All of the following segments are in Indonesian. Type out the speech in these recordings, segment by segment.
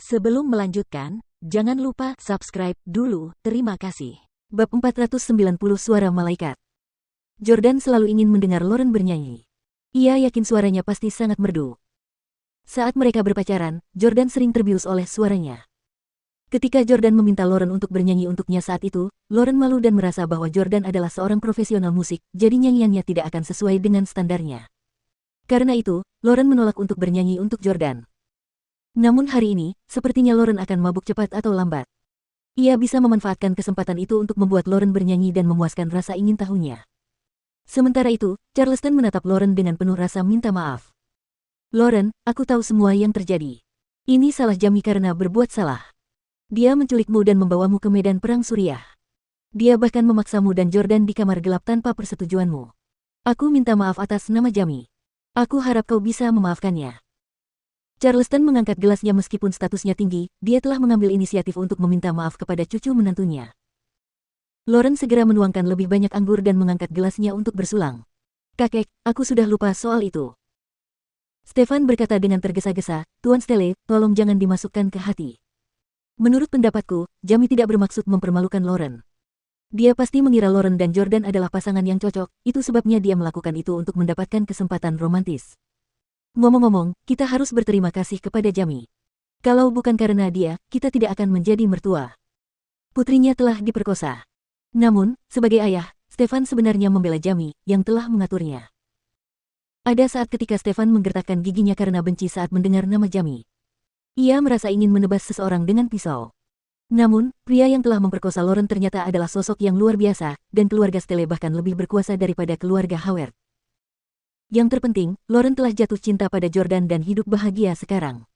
Sebelum melanjutkan, jangan lupa subscribe dulu, terima kasih. Bab 490 Suara Malaikat. Jordan selalu ingin mendengar Lauren bernyanyi. Ia yakin suaranya pasti sangat merdu. Saat mereka berpacaran, Jordan sering terbius oleh suaranya. Ketika Jordan meminta Lauren untuk bernyanyi untuknya saat itu, Lauren malu dan merasa bahwa Jordan adalah seorang profesional musik, jadi nyanyiannya tidak akan sesuai dengan standarnya. Karena itu, Lauren menolak untuk bernyanyi untuk Jordan. Namun hari ini, sepertinya Lauren akan mabuk cepat atau lambat. Ia bisa memanfaatkan kesempatan itu untuk membuat Lauren bernyanyi dan memuaskan rasa ingin tahunya. Sementara itu, Charleston menatap Lauren dengan penuh rasa minta maaf. "Lauren, aku tahu semua yang terjadi. Ini salah Jamie karena berbuat salah. Dia menculikmu dan membawamu ke medan perang Suriah. Dia bahkan memaksamu dan Jordan di kamar gelap tanpa persetujuanmu. Aku minta maaf atas nama Jamie. Aku harap kau bisa memaafkannya." Charleston mengangkat gelasnya meskipun statusnya tinggi, dia telah mengambil inisiatif untuk meminta maaf kepada cucu menantunya. Lauren segera menuangkan lebih banyak anggur dan mengangkat gelasnya untuk bersulang. "Kakek, aku sudah lupa soal itu." Stefan berkata dengan tergesa-gesa, "Tuan Stelle, tolong jangan dimasukkan ke hati. Menurut pendapatku, Jamie tidak bermaksud mempermalukan Lauren. Dia pasti mengira Lauren dan Jordan adalah pasangan yang cocok, itu sebabnya dia melakukan itu untuk mendapatkan kesempatan romantis. Ngomong-ngomong, kita harus berterima kasih kepada Jamie. Kalau bukan karena dia, kita tidak akan menjadi mertua. Putrinya telah diperkosa. Namun, sebagai ayah, Stefan sebenarnya membela Jamie, yang telah mengaturnya." Ada saat ketika Stefan menggertakkan giginya karena benci saat mendengar nama Jamie. Ia merasa ingin menebas seseorang dengan pisau. Namun, pria yang telah memperkosa Lauren ternyata adalah sosok yang luar biasa, dan keluarga Stelle bahkan lebih berkuasa daripada keluarga Howard. Yang terpenting, Lauren telah jatuh cinta pada Jordan dan hidup bahagia sekarang.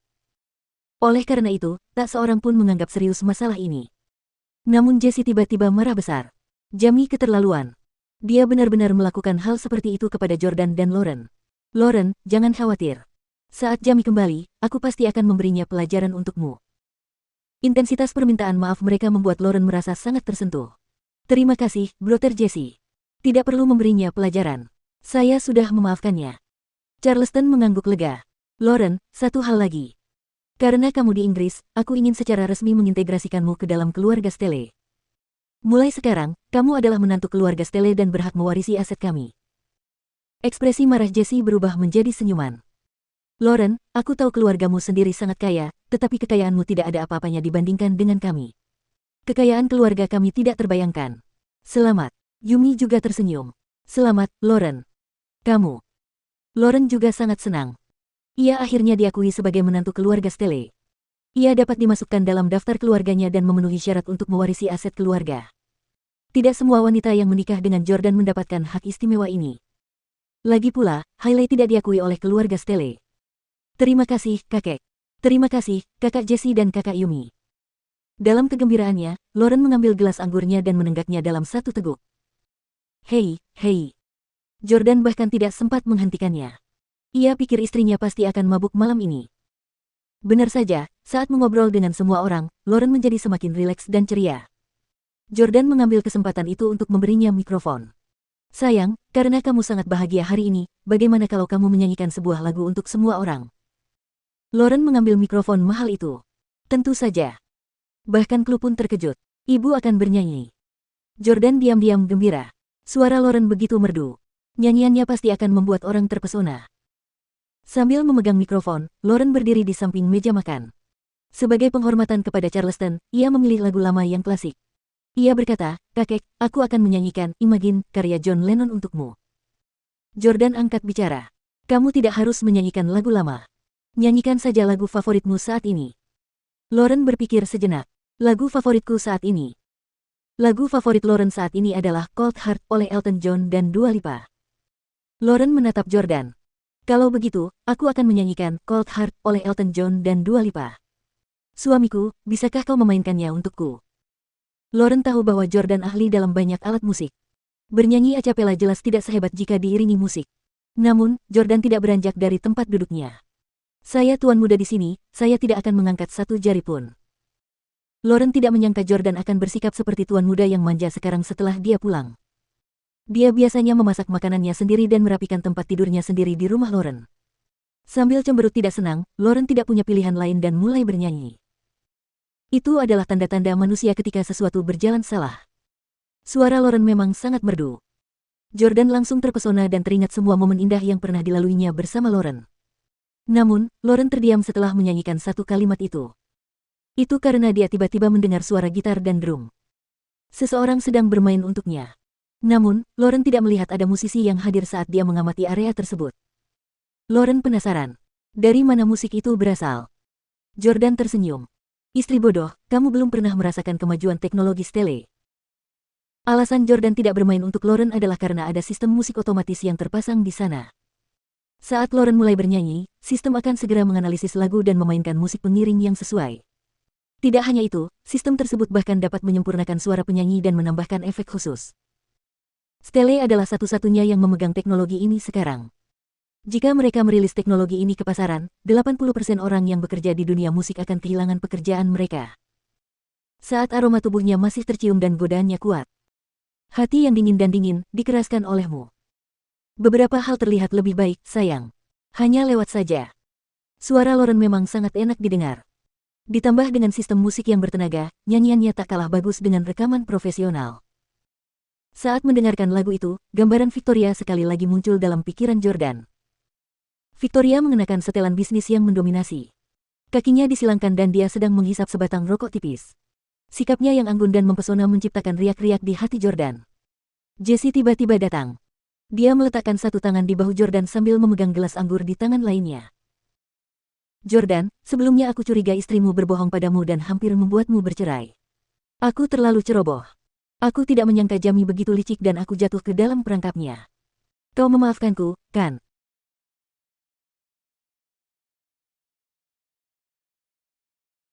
Oleh karena itu, tak seorang pun menganggap serius masalah ini. Namun Jesse tiba-tiba marah besar. Jamie keterlaluan. Dia benar-benar melakukan hal seperti itu kepada Jordan dan Lauren. "Lauren, jangan khawatir. Saat Jamie kembali, aku pasti akan memberinya pelajaran untukmu." Intensitas permintaan maaf mereka membuat Lauren merasa sangat tersentuh. "Terima kasih, Brother Jesse. Tidak perlu memberinya pelajaran. Saya sudah memaafkannya." Charleston mengangguk lega. "Lauren, satu hal lagi. Karena kamu di Inggris, aku ingin secara resmi mengintegrasikanmu ke dalam keluarga Stelle. Mulai sekarang, kamu adalah menantu keluarga Stelle dan berhak mewarisi aset kami." Ekspresi marah Jesse berubah menjadi senyuman. "Lauren, aku tahu keluargamu sendiri sangat kaya, tetapi kekayaanmu tidak ada apa-apanya dibandingkan dengan kami. Kekayaan keluarga kami tidak terbayangkan. Selamat." Yumi juga tersenyum. "Selamat, Lauren. Kamu." Lauren juga sangat senang. Ia akhirnya diakui sebagai menantu keluarga Stelle. Ia dapat dimasukkan dalam daftar keluarganya dan memenuhi syarat untuk mewarisi aset keluarga. Tidak semua wanita yang menikah dengan Jordan mendapatkan hak istimewa ini. Lagi pula, Hailey tidak diakui oleh keluarga Stelle. "Terima kasih, kakek. Terima kasih, kakak Jesse dan kakak Yumi." Dalam kegembiraannya, Lauren mengambil gelas anggurnya dan menenggaknya dalam satu teguk. Hei. Jordan bahkan tidak sempat menghentikannya. Ia pikir istrinya pasti akan mabuk malam ini. Benar saja, saat mengobrol dengan semua orang, Lauren menjadi semakin rileks dan ceria. Jordan mengambil kesempatan itu untuk memberinya mikrofon. "Sayang, karena kamu sangat bahagia hari ini, bagaimana kalau kamu menyanyikan sebuah lagu untuk semua orang?" Lauren mengambil mikrofon mahal itu. "Tentu saja." Bahkan Klu pun terkejut. "Ibu akan bernyanyi." Jordan diam-diam gembira. Suara Lauren begitu merdu. Nyanyiannya pasti akan membuat orang terpesona. Sambil memegang mikrofon, Lauren berdiri di samping meja makan. Sebagai penghormatan kepada Charleston, ia memilih lagu lama yang klasik. Ia berkata, "Kakek, aku akan menyanyikan Imagine, karya John Lennon untukmu." Jordan angkat bicara. "Kamu tidak harus menyanyikan lagu lama. Nyanyikan saja lagu favoritmu saat ini." Lauren berpikir sejenak. "Lagu favoritku saat ini?" Lagu favorit Lauren saat ini adalah Cold Heart oleh Elton John dan Dua Lipa. Lauren menatap Jordan. "Kalau begitu, aku akan menyanyikan Cold Heart oleh Elton John dan Dua Lipa." "Suamiku, bisakah kau memainkannya untukku?" Lauren tahu bahwa Jordan ahli dalam banyak alat musik. Bernyanyi a cappella jelas tidak sehebat jika diiringi musik. Namun, Jordan tidak beranjak dari tempat duduknya. "Saya tuan muda di sini, saya tidak akan mengangkat satu jari pun." Lauren tidak menyangka Jordan akan bersikap seperti tuan muda yang manja sekarang setelah dia pulang. Dia biasanya memasak makanannya sendiri dan merapikan tempat tidurnya sendiri di rumah Lauren. Sambil cemberut tidak senang, Lauren tidak punya pilihan lain dan mulai bernyanyi. Itu adalah tanda-tanda manusia ketika sesuatu berjalan salah. Suara Lauren memang sangat merdu. Jordan langsung terpesona dan teringat semua momen indah yang pernah dilaluinya bersama Lauren. Namun, Lauren terdiam setelah menyanyikan satu kalimat itu. Itu karena dia tiba-tiba mendengar suara gitar dan drum. Seseorang sedang bermain untuknya. Namun, Lauren tidak melihat ada musisi yang hadir saat dia mengamati area tersebut. Lauren penasaran. Dari mana musik itu berasal? Jordan tersenyum. Istri bodoh, kamu belum pernah merasakan kemajuan teknologi stele. Alasan Jordan tidak bermain untuk Lauren adalah karena ada sistem musik otomatis yang terpasang di sana. Saat Lauren mulai bernyanyi, sistem akan segera menganalisis lagu dan memainkan musik pengiring yang sesuai. Tidak hanya itu, sistem tersebut bahkan dapat menyempurnakan suara penyanyi dan menambahkan efek khusus. Stele adalah satu-satunya yang memegang teknologi ini sekarang. Jika mereka merilis teknologi ini ke pasaran, 80% orang yang bekerja di dunia musik akan kehilangan pekerjaan mereka. Saat aroma tubuhnya masih tercium dan godaannya kuat. Hati yang dingin dan dingin, dikeraskan olehmu. Beberapa hal terlihat lebih baik, sayang. Hanya lewat saja. Suara Lauren memang sangat enak didengar. Ditambah dengan sistem musik yang bertenaga, nyanyiannya tak kalah bagus dengan rekaman profesional. Saat mendengarkan lagu itu, gambaran Victoria sekali lagi muncul dalam pikiran Jordan. Victoria mengenakan setelan bisnis yang mendominasi. Kakinya disilangkan dan dia sedang menghisap sebatang rokok tipis. Sikapnya yang anggun dan mempesona menciptakan riak-riak di hati Jordan. Jesse tiba-tiba datang. Dia meletakkan satu tangan di bahu Jordan sambil memegang gelas anggur di tangan lainnya. Jordan, sebelumnya aku curiga istrimu berbohong padamu dan hampir membuatmu bercerai. Aku terlalu ceroboh. Aku tidak menyangka Jamie begitu licik dan aku jatuh ke dalam perangkapnya. Kau memaafkanku, kan?